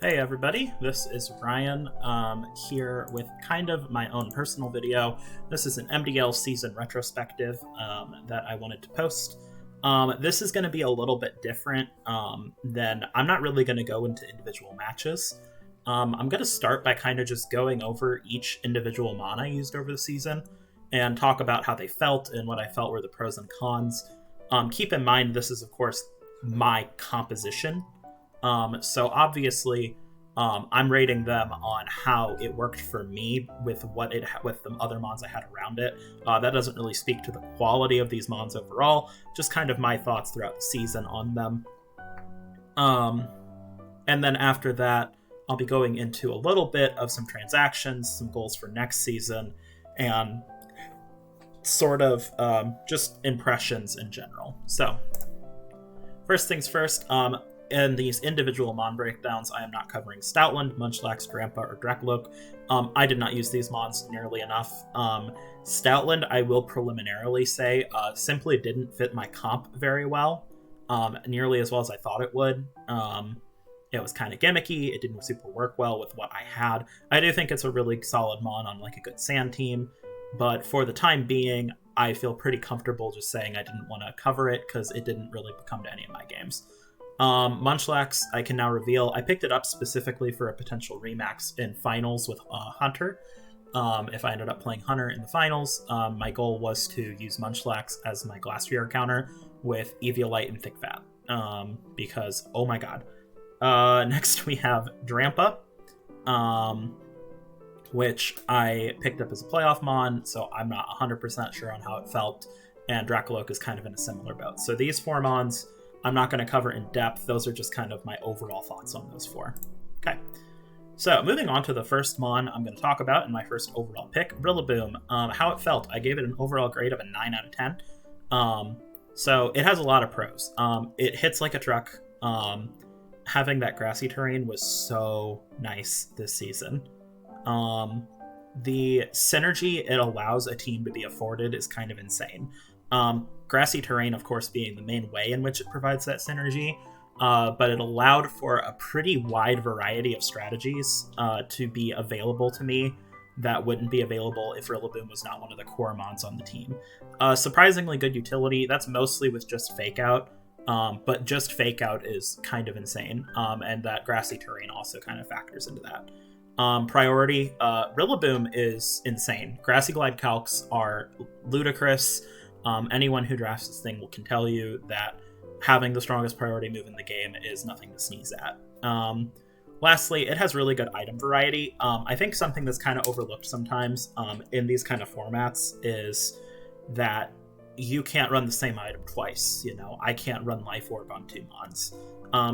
Hey everybody, this is Ryan here with kind of my own personal video. This is an MDL season retrospective that I wanted to post. This is going to be a little bit different than I'm not really going to go into individual matches. I'm going to start by kind of just going over each individual mon I used over the season and talk about how they felt and what I felt were the pros and cons. Keep in mind, this is of course my composition. So obviously, I'm rating them on how it worked for me with with the other mons I had around it. That doesn't really speak to the quality of these mons overall, just kind of my thoughts throughout the season on them. And then after that, I'll be going into a little bit of some transactions, some goals for next season, and sort of just impressions in general. So, first things first, in these individual mon breakdowns, I am not covering Stoutland, Munchlax, Drampa, or Dracloak. I did not use these mons nearly enough. Stoutland, I will preliminarily say, simply didn't fit my comp very well, nearly as well as I thought it would. It was kind of gimmicky. It didn't super work well with what I had. I do think it's a really solid mon on like a good sand team, but for the time being, I feel pretty comfortable just saying I didn't want to cover it because it didn't really come to any of my games. Munchlax, I can now reveal, I picked it up specifically for a potential remax in finals with Hunter. If I ended up playing Hunter in the finals, my goal was to use Munchlax as my Glastrier counter with Eviolite and Thick Fat, because, oh my god. Next we have Drampa, which I picked up as a playoff mon, so I'm not 100% sure on how it felt, and Dracoloak is kind of in a similar boat. So these four mons, I'm not going to cover in depth. Those are just kind of my overall thoughts on those four. Okay, so moving on to the first mon I'm going to talk about in my first overall pick, Riloboom. How it felt, I gave it an overall grade of a 9 out of 10. So it has a lot of pros. It hits like a truck. Having that grassy terrain was so nice this season. The synergy it allows a team to be afforded is kind of insane. Grassy terrain, of course, being the main way in which it provides that synergy, but it allowed for a pretty wide variety of strategies to be available to me that wouldn't be available if Riloboom was not one of the core mons on the team. Surprisingly good utility. That's mostly with just Fake Out, but just Fake Out is kind of insane, and that grassy terrain also kind of factors into that. Priority, Riloboom is insane. Grassy Glide calcs are ludicrous. Anyone who drafts this thing can tell you that having the strongest priority move in the game is nothing to sneeze at. Lastly, it has really good item variety. I think something that's kind of overlooked sometimes in these kind of formats is that you can't run the same item twice. You know, I can't run Life Orb on two mons.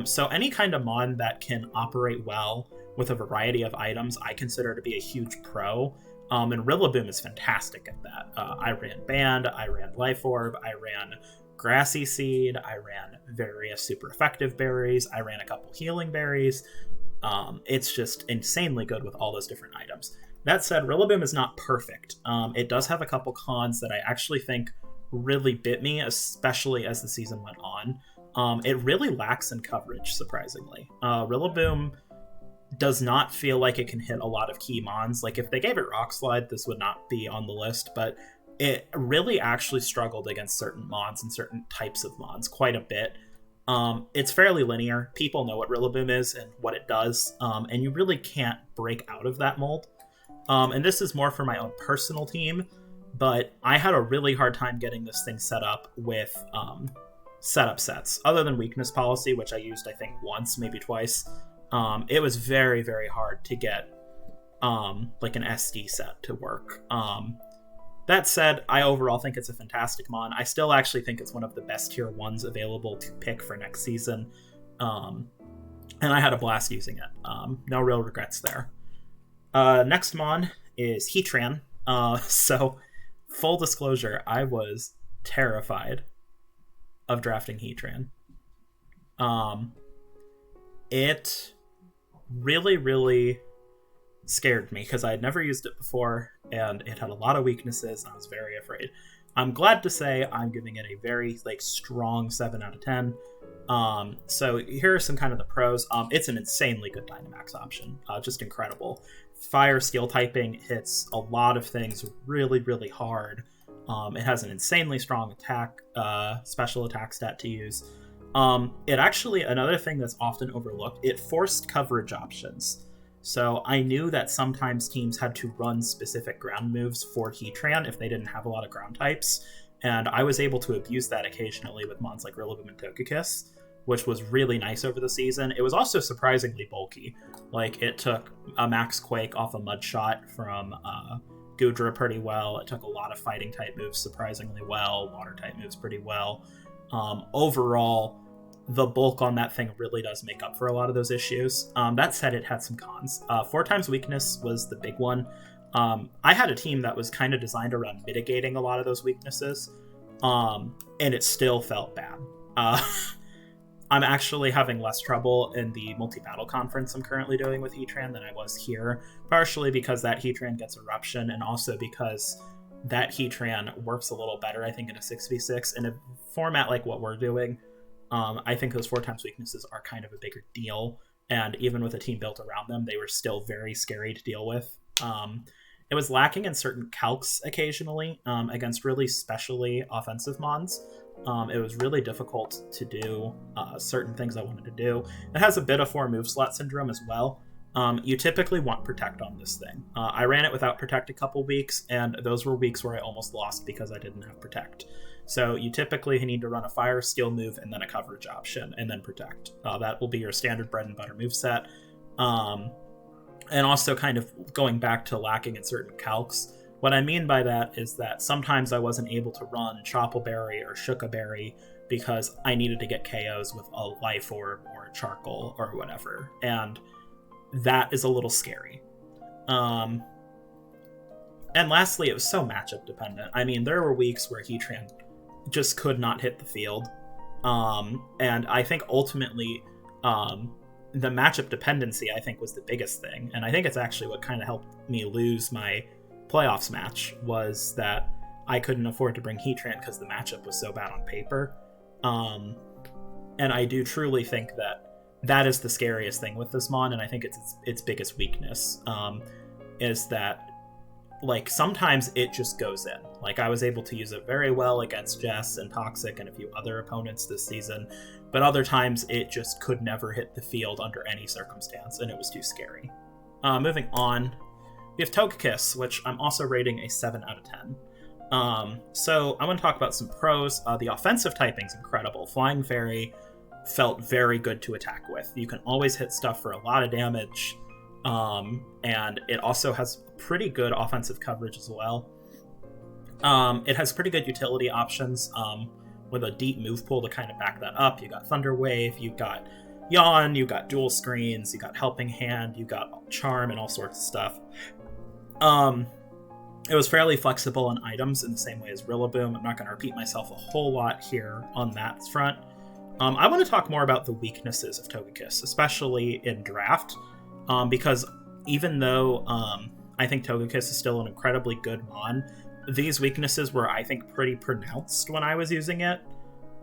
So any kind of mon that can operate well with a variety of items, I consider to be a huge pro. And Riloboom is fantastic at that. I ran Band, I ran Life Orb, I ran Grassy Seed, I ran various super effective berries, I ran a couple healing berries. It's just insanely good with all those different items. That said, Riloboom is not perfect. It does have a couple cons that I actually think really bit me, especially as the season went on. It really lacks in coverage, surprisingly. Riloboom does not feel like it can hit a lot of key mons. Like, if they gave it Rock Slide, this would not be on the list, but it really actually struggled against certain mons and certain types of mons quite a bit. It's fairly linear. People know what Riloboom is and what it does, and you really can't break out of that mold. And this is more for my own personal team, but I had a really hard time getting this thing set up with setup sets. Other than Weakness Policy, which I used, I think, once, maybe twice, it was very, very hard to get like an SD set to work. That said, I overall think it's a fantastic mon. I still actually think it's one of the best tier 1s available to pick for next season. And I had a blast using it. No real regrets there. Next mon is Heatran. So, full disclosure, I was terrified of drafting Heatran. It really, really scared me because I had never used it before and it had a lot of weaknesses and I was very afraid. I'm glad to say I'm giving it a very strong 7 out of 10. So here are some kind of the pros. It's an insanely good Dynamax option, just incredible. Fire Steel typing hits a lot of things really, really hard. It has an insanely strong attack, special attack stat to use. It actually, another thing that's often overlooked, it forced coverage options. So I knew that sometimes teams had to run specific ground moves for Heatran if they didn't have a lot of ground types, and I was able to abuse that occasionally with mons like Riloboom and Togekiss, which was really nice over the season. It was also surprisingly bulky. Like, it took a Max Quake off a Mud Shot from Goodra pretty well. It took a lot of fighting type moves surprisingly well, water type moves pretty well. Overall, the bulk on that thing really does make up for a lot of those issues. That said, it had some cons. 4 times weakness was the big one. I had a team that was kind of designed around mitigating a lot of those weaknesses, and it still felt bad. I'm actually having less trouble in the multi-battle conference I'm currently doing with Heatran than I was here, partially because that Heatran gets Eruption, and also because that Heatran works a little better, I think, in a 6v6. In a format like what we're doing, I think those 4 times weaknesses are kind of a bigger deal, and even with a team built around them, they were still very scary to deal with. It was lacking in certain calcs occasionally against really specially offensive mons. It was really difficult to do certain things I wanted to do. It has a bit of 4 move slot syndrome as well. You typically want Protect on this thing. I ran it without Protect a couple weeks, and those were weeks where I almost lost because I didn't have Protect. So you typically need to run a Fire Steel move and then a coverage option, and then Protect. That will be your standard bread and butter moveset. And also kind of going back to lacking in certain calcs. What I mean by that is that sometimes I wasn't able to run Choppleberry or Shookaberry because I needed to get KOs with a Life Orb or a Charcoal or whatever. And that is a little scary. And lastly, it was so matchup dependent. I mean, there were weeks where Heatran just could not hit the field. And I think ultimately, the matchup dependency, I think, was the biggest thing. And I think it's actually what kind of helped me lose my playoffs match, was that I couldn't afford to bring Heatran because the matchup was so bad on paper. And I do truly think that that is the scariest thing with this mon, and I think it's its biggest weakness, is that, like, sometimes it just goes in. Like, I was able to use it very well against Jess and Toxic and a few other opponents this season, but other times it just could never hit the field under any circumstance, and it was too scary. Moving on, we have Togekiss, which I'm also rating a 7 out of 10. So I want to talk about some pros. The offensive typing's incredible. Flying Fairy felt very good to attack with. You can always hit stuff for a lot of damage, and it also has pretty good offensive coverage as well. It has pretty good utility options, with a deep move pool to kind of back that up. You got Thunder Wave, you got Yawn, you got Dual Screens, you got Helping Hand, you got Charm, and all sorts of stuff. It was fairly flexible on items in the same way as Riloboom. I'm not going to repeat myself a whole lot here on that front. I want to talk more about the weaknesses of Togekiss, especially in draft, because even though I think Togekiss is still an incredibly good mon, these weaknesses were, I think, pretty pronounced when I was using it,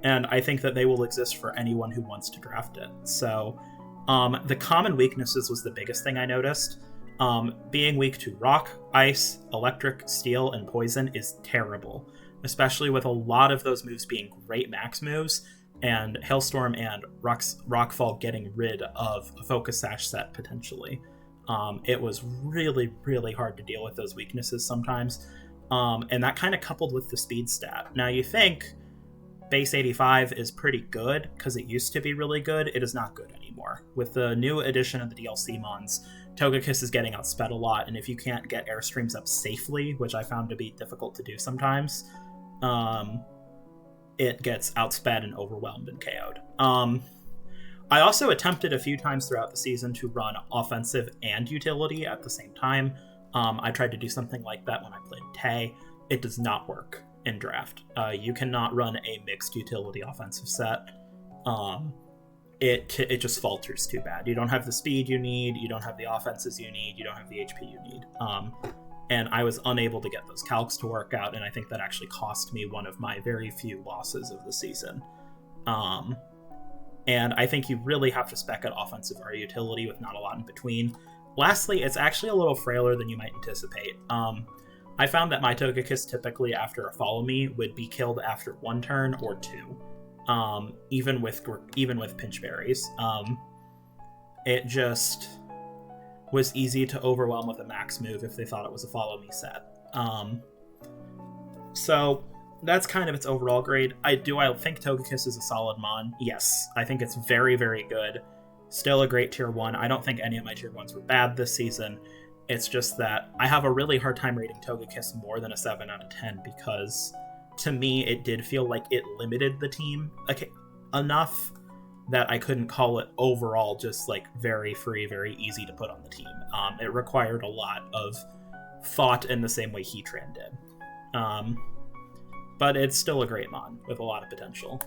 and I think that they will exist for anyone who wants to draft it. So the common weaknesses was the biggest thing I noticed. Being weak to Rock, Ice, Electric, Steel, and Poison is terrible, especially with a lot of those moves being great max moves, and Hailstorm and Rockfall getting rid of a Focus Sash set potentially. It was really, really hard to deal with those weaknesses sometimes, and that kind of coupled with the speed stat. Now, you think base 85 is pretty good because it used to be really good. It is not good anymore. With the new edition of the DLC mons, Togekiss is getting outsped a lot, and if you can't get Airstreams up safely, which I found to be difficult to do sometimes, it gets outsped and overwhelmed and KO'd. I also attempted a few times throughout the season to run offensive and utility at the same time. I tried to do something like that when I played Tay. It does not work in draft. You cannot run a mixed utility offensive set. It just falters too bad. You don't have the speed you need, you don't have the offenses you need, you don't have the HP you need. And I was unable to get those calcs to work out, and I think that actually cost me one of my very few losses of the season. and I think you really have to spec it offensive or utility with not a lot in between. Lastly, it's actually a little frailer than you might anticipate. I found that my Togekiss typically after a Follow Me would be killed after 1 turn or 2, even with Pinch Berries. It just was easy to overwhelm with a max move if they thought it was a Follow Me set. So that's kind of its overall grade. I think Togekiss is a solid mon? Yes, I think it's very, very good. Still a great tier 1. I don't think any of my tier 1s were bad this season. It's just that I have a really hard time rating Togekiss more than a 7 out of 10 because, to me, it did feel like it limited the team enough that I couldn't call it overall just like very free, very easy to put on the team. It required a lot of thought in the same way Heatran did. But it's still a great mon with a lot of potential.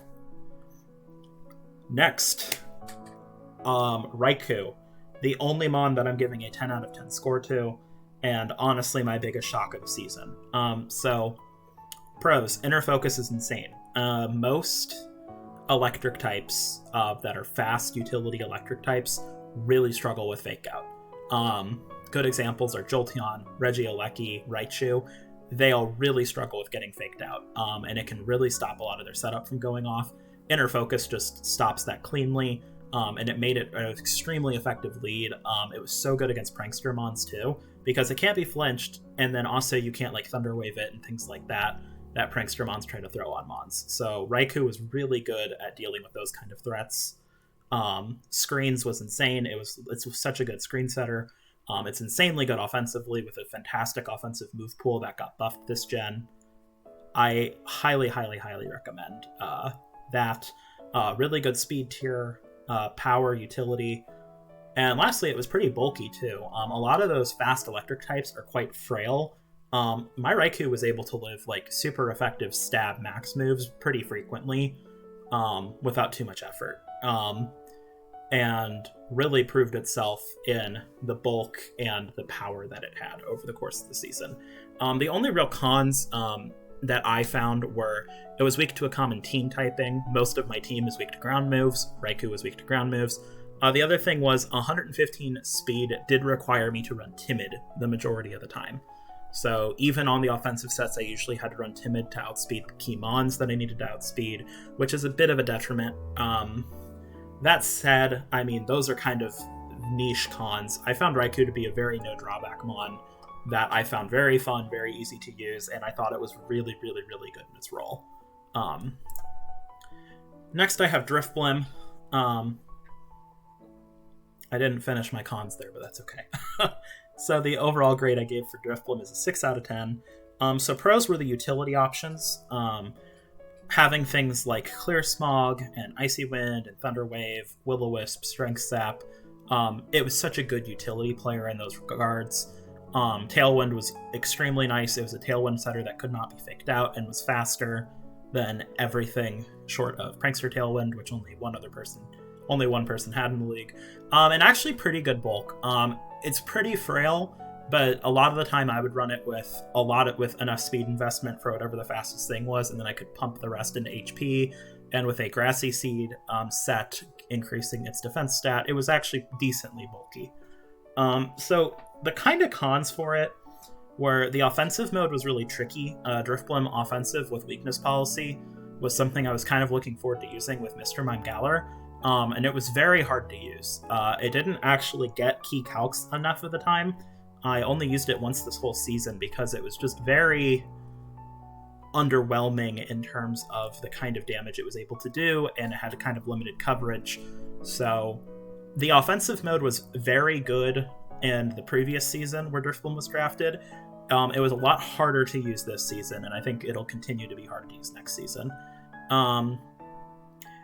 Next, Raichu. The only mon that I'm giving a 10 out of 10 score to, and honestly my biggest shock of the season. So, pros. Inner Focus is insane. Most electric types that are fast utility electric types really struggle with Fake Out. Good examples are Jolteon, Regieleki, Raichu. They all really struggle with getting faked out, and it can really stop a lot of their setup from going off. Inner Focus just stops that cleanly. And it made it an extremely effective lead. It was so good against Prankster Mons too, because it can't be flinched, and then also you can't like Thunder Wave it and things like that Prankster Mons try to throw on Mons. So Raichu was really good at dealing with those kind of threats. Screens was insane. It's such a good screen setter. It's insanely good offensively with a fantastic offensive move pool that got buffed this gen. I highly, highly, highly recommend that. Really good speed tier. Power, utility, and lastly, it was pretty bulky too. A lot of those fast electric types are quite frail. My Raichu was able to live like super effective stab max moves pretty frequently without too much effort, and really proved itself in the bulk and the power that it had over the course of the season. The only real cons that I found were it was weak to a common team typing. Most of my team is weak to ground moves. Raichu was weak to ground moves. The other thing was 115 speed did require me to run Timid the majority of the time. So even on the offensive sets, I usually had to run Timid to outspeed the key mons that I needed to outspeed, which is a bit of a detriment. That said, I mean, those are kind of niche cons. I found Raichu to be a very no drawback mon that I found very fun, very easy to use, and I thought it was really, really, really good in its role. Next I have Driflim. I didn't finish my cons there, but that's okay. So the overall grade I gave for Driflim is a 6 out of 10. So pros were the utility options. Having things like Clear Smog and Icy Wind and Thunder Wave, Will-O-Wisp, Strength Sap. It was such a good utility player in those regards. Tailwind was extremely nice. It was a Tailwind setter that could not be faked out and was faster than everything short of Prankster Tailwind, which only one person had in the league. And actually pretty good bulk. It's pretty frail, but a lot of the time I would run it with enough speed investment for whatever the fastest thing was, and then I could pump the rest into HP. And with a Grassy Seed set increasing its defense stat, it was actually decently bulky. So the kind of cons for it were the offensive mode was really tricky. Drifblim offensive with weakness policy was something I was kind of looking forward to using with Mr. Mangaler, and it was very hard to use. It didn't actually get key calcs enough of the time. I only used it once this whole season because it was just very underwhelming in terms of the kind of damage it was able to do, and it had a kind of limited coverage. So the offensive mode was very good in the previous season where Drifblim was drafted. It was a lot harder to use this season, and I think it'll continue to be hard to use next season.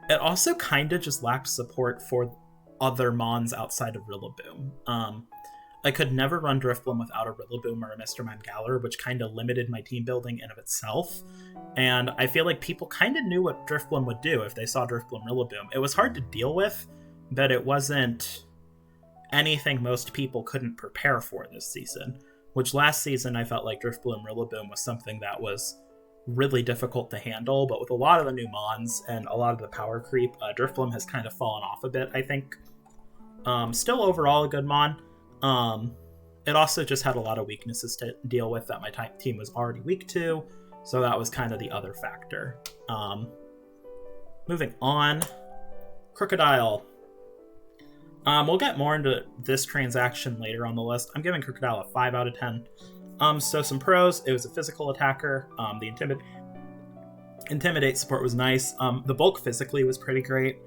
It also kind of just lacked support for other mons outside of Riloboom. I could never run Drifblim without a Riloboom or a Mr. Mangaler, which kind of limited my team building in of itself. And I feel like people kind of knew what Drifblim would do if they saw Drifblim Riloboom. It was hard to deal with, but it wasn't anything most people couldn't prepare for this season. Which last season I felt like Drifblim Riloboom was something that was really difficult to handle, but with a lot of the new mons and a lot of the power creep, Driflim has kind of fallen off a bit, I think. Still overall a good mon. It also just had a lot of weaknesses to deal with that my team was already weak to, so that was kind of the other factor. Moving on, Crocodile. We'll get more into this transaction later on the list. I'm giving Crocodile a 5 out of 10. So some pros, it was a physical attacker. The Intimidate support was nice. The bulk physically was pretty great.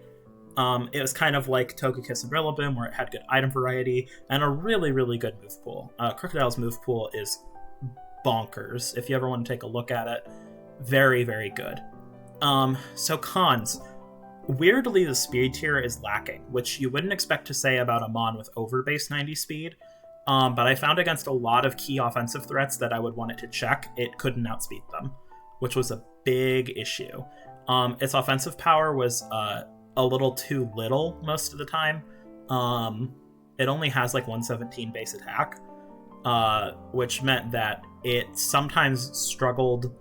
It was kind of like Togekiss and Riloboom, where it had good item variety and a really, really good move pool. Crocodile's move pool is bonkers. If you ever want to take a look at it, very, very good. So cons. Weirdly, the speed tier is lacking, which you wouldn't expect to say about a mon with over base 90 speed. But I found against a lot of key offensive threats that I would want it to check, it couldn't outspeed them, which was a big issue. Its offensive power was a little too little most of the time. It only has like 117 base attack, which meant that it sometimes struggled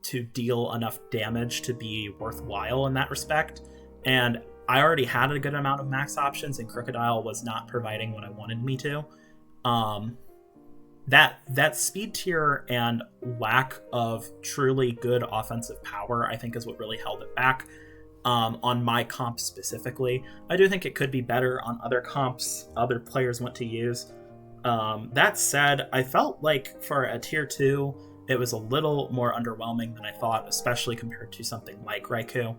to deal enough damage to be worthwhile in that respect. And I already had a good amount of max options, and Crocodile was not providing what I wanted me to. That speed tier and lack of truly good offensive power, I think, is what really held it back. On my comp specifically, I do think it could be better on other comps other players want to use. That said, I felt like for a tier 2, it was a little more underwhelming than I thought, especially compared to something like Raichu.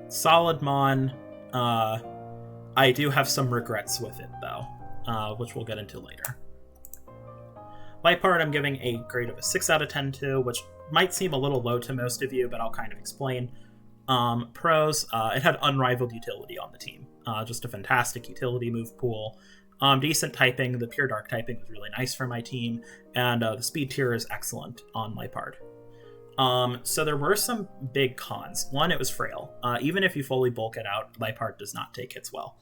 Solid mon. I do have some regrets with it, though, which we'll get into later. Liepard, I'm giving a grade of a 6 out of 10 to, which might seem a little low to most of you, but I'll kind of explain. Pros, it had unrivaled utility on the team. Just a fantastic utility move pool. Decent typing. The pure dark typing was really nice for my team, and the speed tier is excellent on Liepard. So there were some big cons. One, it was frail. Even if you fully bulk it out, Liepard does not take hits well.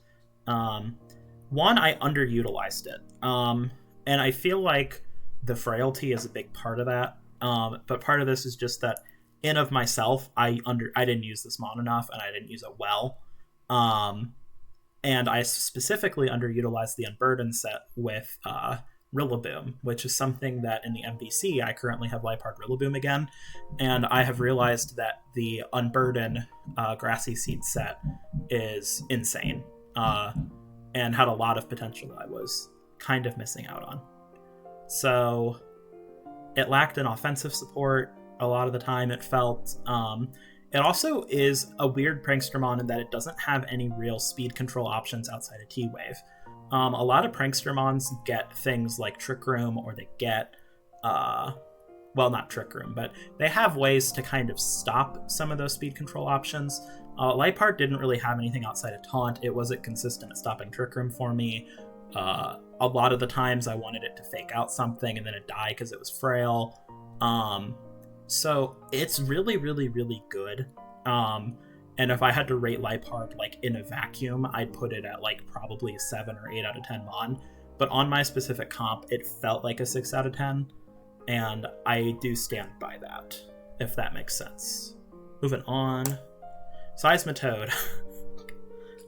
One, I underutilized it. And I feel like the frailty is a big part of that. But part of this is just that in of myself, I didn't use this mon enough, and I didn't use it well. And I specifically underutilized the Unburdened set with Riloboom, which is something that in the MVC, I currently have Liepard Riloboom again, and I have realized that the Unburdened Grassy Seed set is insane, and had a lot of potential that I was kind of missing out on. So it lacked an offensive support a lot of the time, it felt. It also is a weird Prankstermon in that it doesn't have any real speed control options outside of T-Wave. A lot of Prankstermons get things like Trick Room, or they get, well, not Trick Room, but they have ways to kind of stop some of those speed control options. Liepard didn't really have anything outside of Taunt. It wasn't consistent at stopping Trick Room for me. A lot of the times I wanted it to fake out something and then it died because it was frail. So it's really, really, really good. And if I had to rate Liepard like in a vacuum, I'd put it at like probably a 7 or 8 out of 10 mon. But on my specific comp, it felt like a 6 out of 10. And I do stand by that, if that makes sense. Moving on. Seismitoad.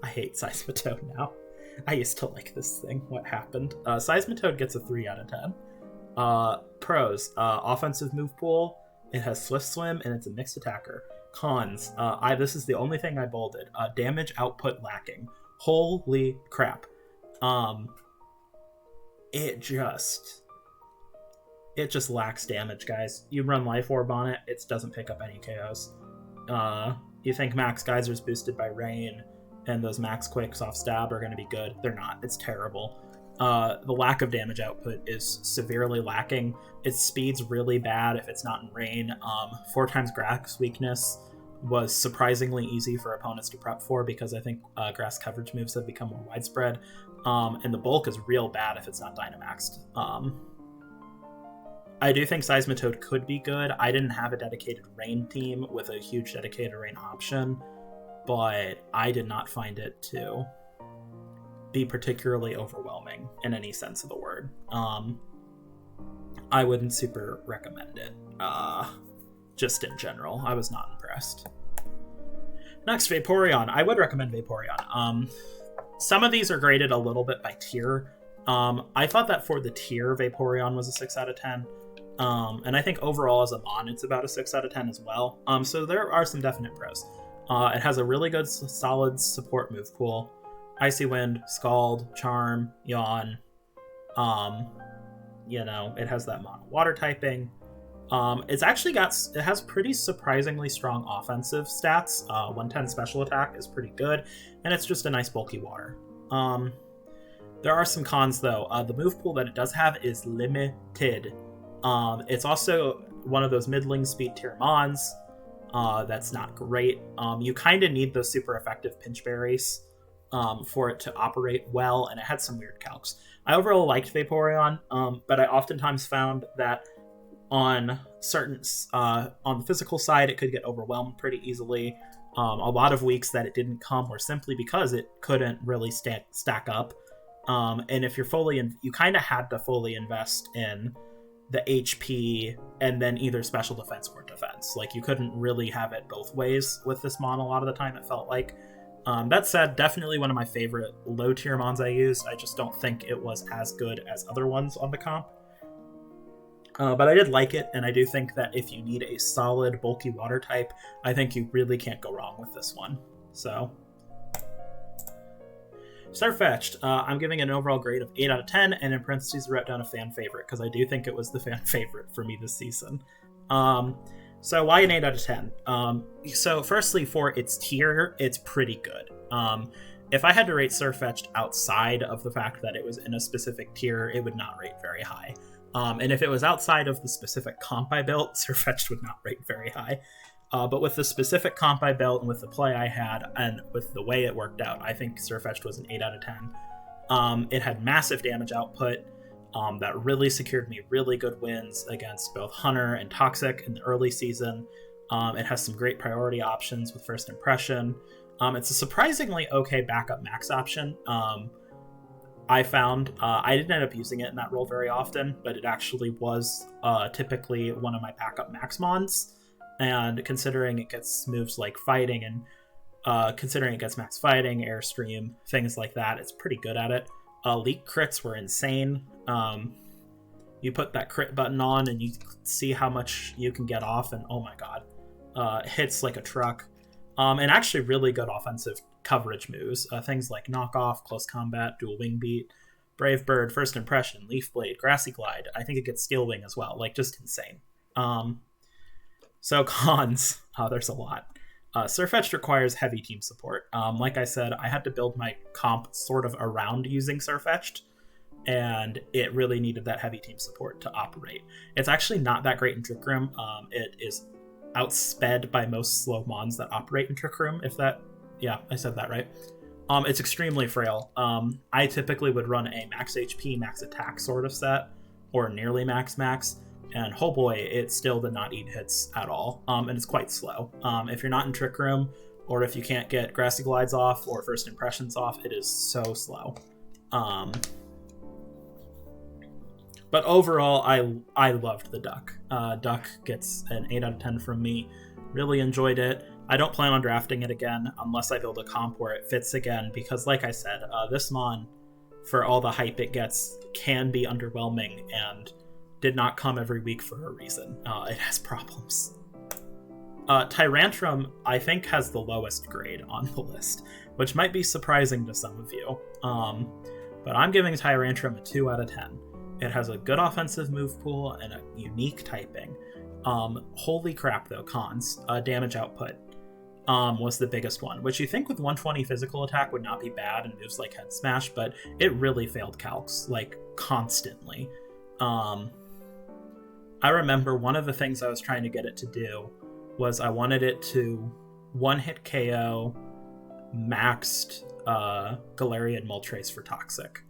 I hate Seismitoad now. I used to like this thing. What happened? Seismitoad gets a 3 out of 10. Pros. Offensive move pool. It has Swift Swim, and it's a mixed attacker. Cons. This is the only thing I bolded. Damage output lacking. Holy crap. It just lacks damage, guys. You run Life Orb on it, it doesn't pick up any KOs. You think Max Geyser's boosted by Rain and those Max Quakes off stab are going to be good. They're not. It's terrible. The lack of damage output is severely lacking. Its speed's really bad if it's not in Rain. 4 times Grass weakness was surprisingly easy for opponents to prep for, because I think grass coverage moves have become more widespread. And the bulk is real bad if it's not Dynamaxed. I do think Seismitoad could be good. I didn't have a dedicated Rain team with a huge dedicated Rain option, but I did not find it to be particularly overwhelming in any sense of the word. I wouldn't super recommend it. Just in general, I was not impressed. Next, Vaporeon. I would recommend Vaporeon. Some of these are graded a little bit by tier. I thought that for the tier, Vaporeon was a 6 out of 10. And I think overall as a mon, it's about a 6 out of 10 as well. So there are some definite pros. It has a really good, solid support move pool. Icy Wind, Scald, Charm, Yawn. It has that mono water typing. It has pretty surprisingly strong offensive stats. 110 special attack is pretty good, and it's just a nice bulky water. There are some cons though. The move pool that it does have is limited. It's also one of those middling speed tier mons. That's not great. You kind of need those super effective pinch berries for it to operate well, and it had some weird calcs. I overall liked Vaporeon, but I oftentimes found that on certain on the physical side, it could get overwhelmed pretty easily. A lot of weeks that it didn't come were simply because it couldn't really stack up. And if you're you kind of had to fully invest in the HP and then either special defense or defense. Like, you couldn't really have it both ways with this mon a lot of the time, it felt like. That said, definitely one of my favorite low tier mons I used. I just don't think it was as good as other ones on the comp. But I did like it, and I do think that if you need a solid, bulky water type, I think you really can't go wrong with this one. So, Starfetched, I'm giving it an overall grade of 8 out of 10, and in parentheses, wrote down a fan favorite, because I do think it was the fan favorite for me this season. So why an 8 out of 10? So firstly, for its tier, it's pretty good. If I had to rate Surfetched outside of the fact that it was in a specific tier, it would not rate very high. And if it was outside of the specific comp I built, Surfetched would not rate very high. But with the specific comp I built and with the play I had and with the way it worked out, I think Surfetched was an 8 out of 10. It had massive damage output that really secured me really good wins against both Hunter and Toxic in the early season. It has some great priority options with First Impression. It's a surprisingly okay backup max option. I found I didn't end up using it in that role very often, but it actually was typically one of my backup max mons. And considering it gets moves like Fighting and considering it gets max Fighting, Airstream, things like that, it's pretty good at it. Leak crits were insane. You put that crit button on and you see how much you can get off, and oh my god, hits like a truck. And actually really good offensive coverage moves. Things like Knock Off, Close Combat, Dual Wing Beat, Brave Bird, First Impression, Leaf Blade, Grassy Glide. I think it gets Steel Wing as well. Like, just insane. So cons, there's a lot. Surfetched requires heavy team support. Like I said, I had to build my comp sort of around using Surfetched, and it really needed that heavy team support to operate. It's actually not that great in Trick Room. It is outsped by most slow mons that operate in Trick Room, yeah, I said that right. It's extremely frail. I typically would run a max HP, max attack sort of set, or nearly max, and oh boy, it still did not eat hits at all, and it's quite slow. If you're not in Trick Room, or if you can't get Grassy Glides off or First Impressions off, it is so slow. But overall, I loved the Duck. Duck gets an 8 out of 10 from me. Really enjoyed it. I don't plan on drafting it again unless I build a comp where it fits again, because like I said, this mon, for all the hype it gets, can be underwhelming and did not come every week for a reason. It has problems. Tyrantrum, I think, has the lowest grade on the list, which might be surprising to some of you. But I'm giving Tyrantrum a 2 out of 10. It has a good offensive move pool and a unique typing. Holy crap, though, cons. Damage output was the biggest one, which you think with 120 physical attack would not be bad and moves like Head Smash, but it really failed calcs, like, constantly. I remember one of the things I was trying to get it to do was I wanted it to one-hit KO maxed Galarian Moltres for Toxic,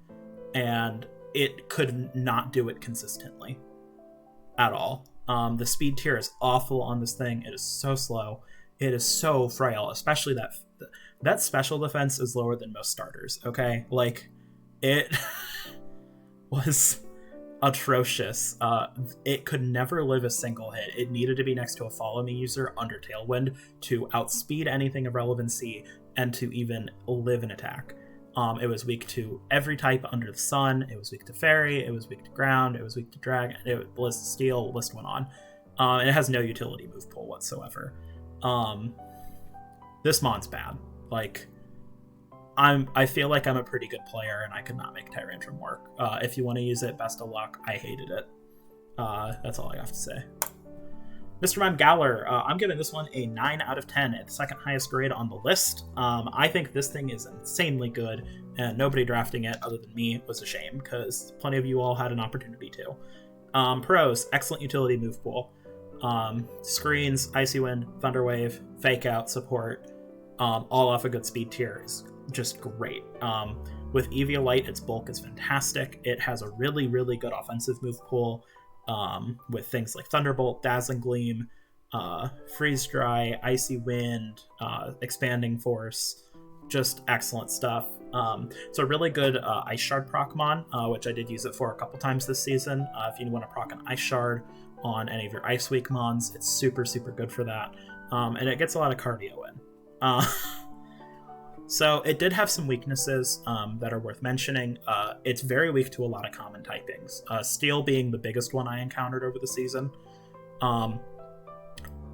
and it could not do it consistently at all. The speed tier is awful on this thing. It is so slow. It is so frail, especially that special defense is lower than most starters, okay? Like, it was atrocious. It could never live a single hit. It needed to be next to a Follow Me user under Tailwind to outspeed anything of relevancy and to even live an attack. It was weak to every type under the sun. It was weak to Fairy. It was weak to Ground. It was weak to Dragon. List Steel. List went on. And it has no utility move pool whatsoever. This mon's bad. Like, I feel like I'm a pretty good player, and I could not make Tyrantrum work. If you want to use it, best of luck. I hated it. That's all I have to say. Mr. Mangaler, I'm giving this one a 9 out of 10 at the second highest grade on the list. I think this thing is insanely good, and nobody drafting it other than me was a shame, because plenty of you all had an opportunity to. Pros, excellent utility move pool. Screens, Icy Wind, Thunder Wave, Fake Out support, all off a good speed tier is just great. With Eviolite, its bulk is fantastic. It has a really, really good offensive move pool. With things like Thunderbolt, Dazzling Gleam, Freeze Dry, Icy Wind, Expanding Force, just excellent stuff. It's a really good Ice Shard procmon, which I did use it for a couple times this season. If you want to proc an Ice Shard on any of your Ice Weak mons, it's super, super good for that. And it gets a lot of cardio in. So it did have some weaknesses that are worth mentioning. It's very weak to a lot of common typings. Steel being the biggest one I encountered over the season.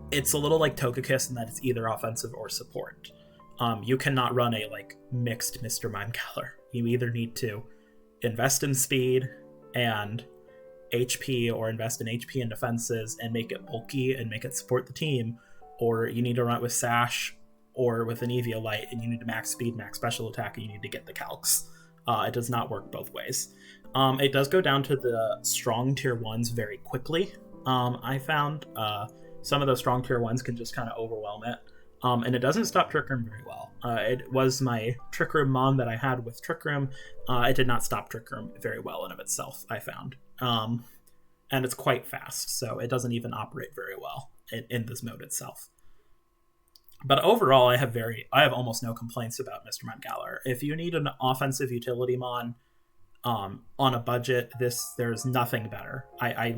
It's a little like Togekiss in that it's either offensive or support. You cannot run a mixed Mr. Mangaler. You either need to invest in speed and HP, or invest in HP and defenses and make it bulky and make it support the team, or you need to run it with Sash or with an Eviolite, and you need to max speed, max special attack, and you need to get the calcs. It does not work both ways. It does go down to the strong tier 1s very quickly. I found some of those strong tier 1s can just kind of overwhelm it. And it doesn't stop Trick Room very well. It was my Trick Room mon that I had with Trick Room. It did not stop Trick Room very well in of itself, I found. And it's quite fast, so it doesn't even operate very well in this mode itself. But overall, I have almost no complaints about Mr. Mangaler. If you need an offensive utility mon on a budget, there's nothing better. I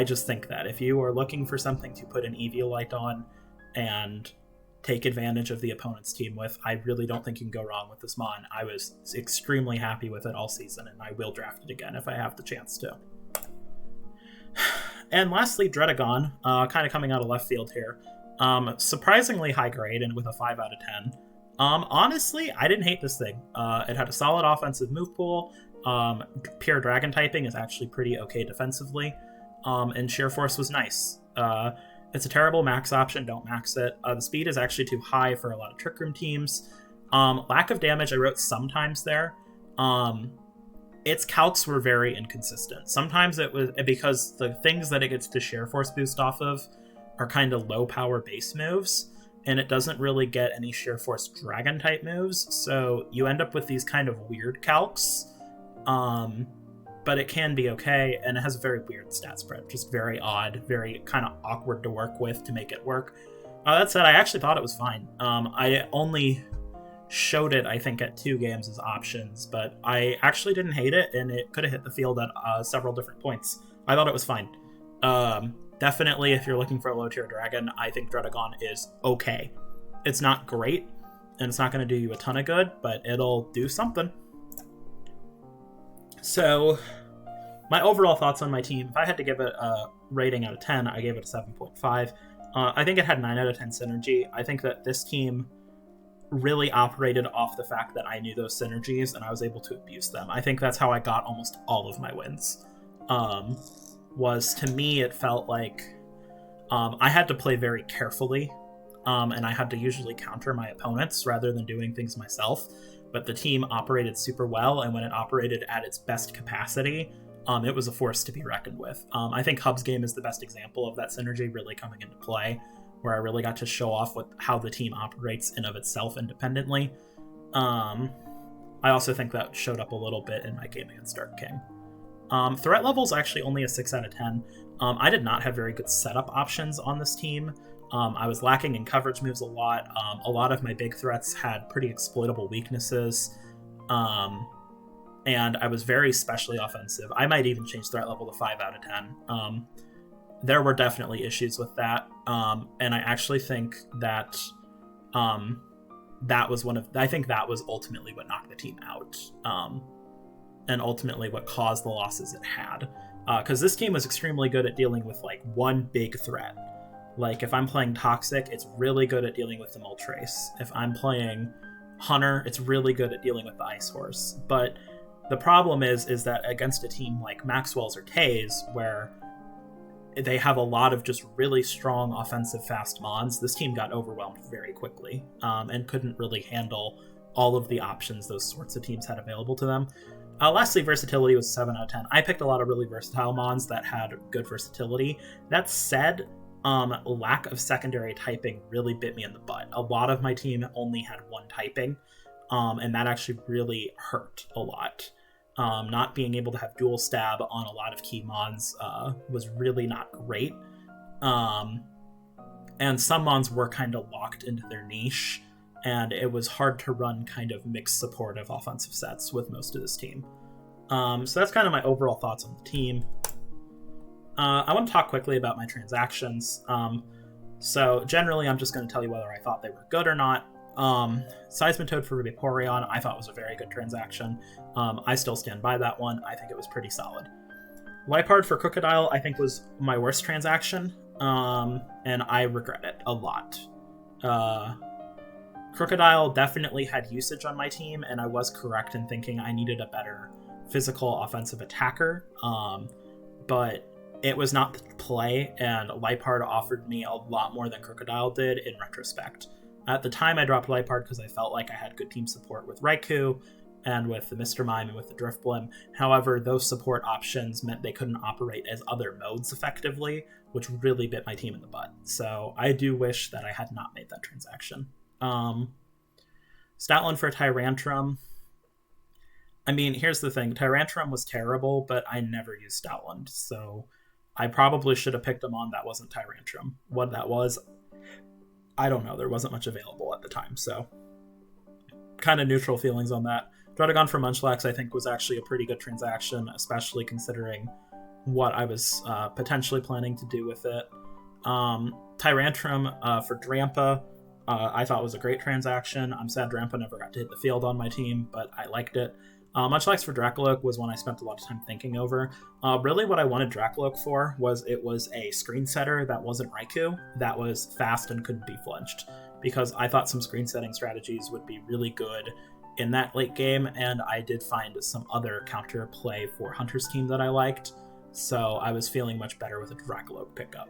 just think that if you are looking for something to put an Eviolite on and take advantage of the opponent's team with, I really don't think you can go wrong with this mon. I was extremely happy with it all season, and I will draft it again if I have the chance to. And lastly, Dreddagon, kind of coming out of left field here. Surprisingly high grade and with a 5 out of 10. Honestly, I didn't hate this thing. It had a solid offensive move pool. Pure dragon typing is actually pretty okay defensively. And sheer force was nice. It's a terrible max option, don't max it. The speed is actually too high for a lot of Trick Room teams. Lack of damage, I wrote sometimes there. Its calcs were very inconsistent. Sometimes it was because the things that it gets the sheer force boost off of are kind of low power base moves, and it doesn't really get any sheer force dragon type moves, so you end up with these kind of weird calcs. But it can be okay, and it has a very weird stat spread, just very odd, very kind of awkward to work with to make it work. That said, I actually thought it was fine. I only showed it, I think, at 2 games as options, but I actually didn't hate it, and it could have hit the field at several different points. I thought it was fine. Definitely, if you're looking for a low-tier dragon, I think Dreddagon is okay. It's not great, and it's not going to do you a ton of good, but it'll do something. So, my overall thoughts on my team, if I had to give it a rating out of 10, I gave it a 7.5. I think it had 9 out of 10 synergy. I think that this team really operated off the fact that I knew those synergies, and I was able to abuse them. I think that's how I got almost all of my wins. To me, it felt like I had to play very carefully, and I had to usually counter my opponents rather than doing things myself. But the team operated super well, and when it operated at its best capacity, it was a force to be reckoned with. I think Hub's game is the best example of that synergy really coming into play, where I really got to show off how the team operates in of itself independently. I also think that showed up a little bit in my game against Dark King. Threat level is actually only a 6 out of 10. I did not have very good setup options on this team. I was lacking in coverage moves a lot. A lot of my big threats had pretty exploitable weaknesses. and I was very specially offensive. I might even change threat level to 5 out of 10. There were definitely issues with that, and I actually think that that was that was ultimately what knocked the team out, and ultimately what caused the losses it had. Because this team was extremely good at dealing with like one big threat. Like if I'm playing Toxic, it's really good at dealing with the Moltres. If I'm playing Hunter, it's really good at dealing with the Ice Horse. But the problem is that against a team like Maxwell's or K's, where they have a lot of just really strong offensive fast mons, this team got overwhelmed very quickly, and couldn't really handle all of the options those sorts of teams had available to them. Lastly, versatility was 7 out of 10. I picked a lot of really versatile mons that had good versatility. That said, lack of secondary typing really bit me in the butt. A lot of my team only had one typing, and that actually really hurt a lot. Not being able to have dual stab on a lot of key mons was really not great. And some mons were kind of locked into their niche, and it was hard to run kind of mixed supportive offensive sets with most of this team. So that's kind of my overall thoughts on the team. I want to talk quickly about my transactions. So generally, I'm just going to tell you whether I thought they were good or not. Seismitoad for Vaporeon, I thought was a very good transaction. I still stand by that one. I think it was pretty solid. Lipard for Crocodile, I think was my worst transaction, and I regret it a lot. Crocodile definitely had usage on my team, and I was correct in thinking I needed a better physical offensive attacker, but it was not the play, and Lipard offered me a lot more than Crocodile did in retrospect. At the time, I dropped Lipard because I felt like I had good team support with Raichu, and with the Mr. Mime and with the Driflim. However, those support options meant they couldn't operate as other modes effectively, which really bit my team in the butt. So I do wish that I had not made that transaction. Statland for Tyrantrum. I mean, here's the thing. Tyrantrum was terrible, but I never used Statland, so I probably should have picked a mon that wasn't Tyrantrum. What that was, I don't know. There wasn't much available at the time, so kind of neutral feelings on that. Dreddagon for Munchlax, I think, was actually a pretty good transaction, especially considering what I was potentially planning to do with it. Tyrantrum for Drampa, I thought was a great transaction. I'm sad Drampa never got to hit the field on my team, but I liked it. Munchlax for Dracoloak was one I spent a lot of time thinking over. Really what I wanted Dracoloak for was it was a screen setter that wasn't Raichu, that was fast and couldn't be flinched, because I thought some screen setting strategies would be really good in that late game, and I did find some other counter play for Hunter's team that I liked, so I was feeling much better with a Dracoloak pickup.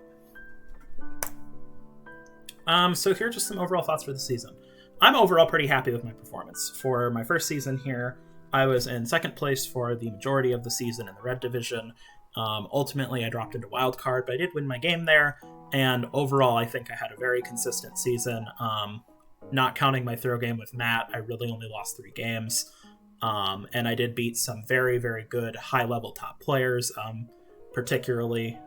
So here are just some overall thoughts for the season. I'm overall pretty happy with my performance. For my first season here, I was in second place for the majority of the season in the Red Division. Ultimately, I dropped into Wild Card, but I did win my game there, and overall, I think I had a very consistent season. Not counting my throw game with Matt, I really only lost 3 games, and I did beat some very, very good high-level top players, particularly.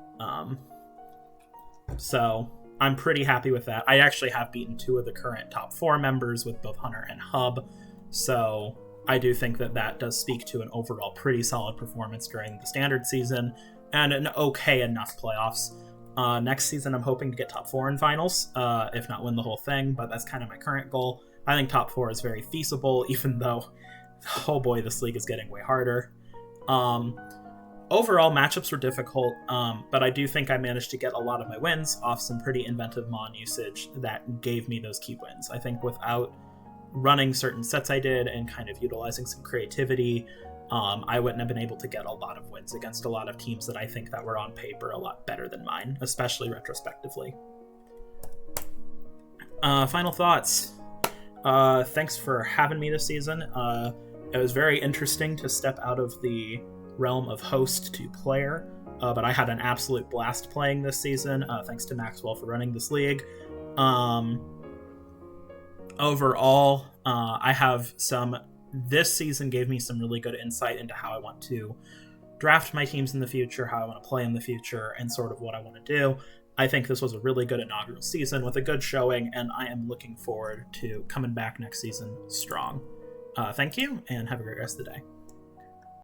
So I'm pretty happy with that. I actually have beaten 2 of the current top 4 members with both Hunter and Hub, so I do think that that does speak to an overall pretty solid performance during the standard season and an okay enough playoffs. Next season, I'm hoping to get top 4 in finals, if not win the whole thing, but that's kind of my current goal. I think top 4 is very feasible, even though, oh boy, this league is getting way harder. Overall, matchups were difficult, but I do think I managed to get a lot of my wins off some pretty inventive mon usage that gave me those key wins. I think without running certain sets I did and kind of utilizing some creativity, I wouldn't have been able to get a lot of wins against a lot of teams that I think that were on paper a lot better than mine, especially retrospectively. Final thoughts. Thanks for having me this season. It was very interesting to step out of the realm of host to player, but I had an absolute blast playing this season. Thanks to Maxwell for running this league. Overall, I have this season gave me some really good insight into how I want to draft my teams in the future, how I want to play in the future, and sort of what I want to do. I think this was a really good inaugural season with a good showing, and I am looking forward to coming back next season strong. Thank you, and have a great rest of the day.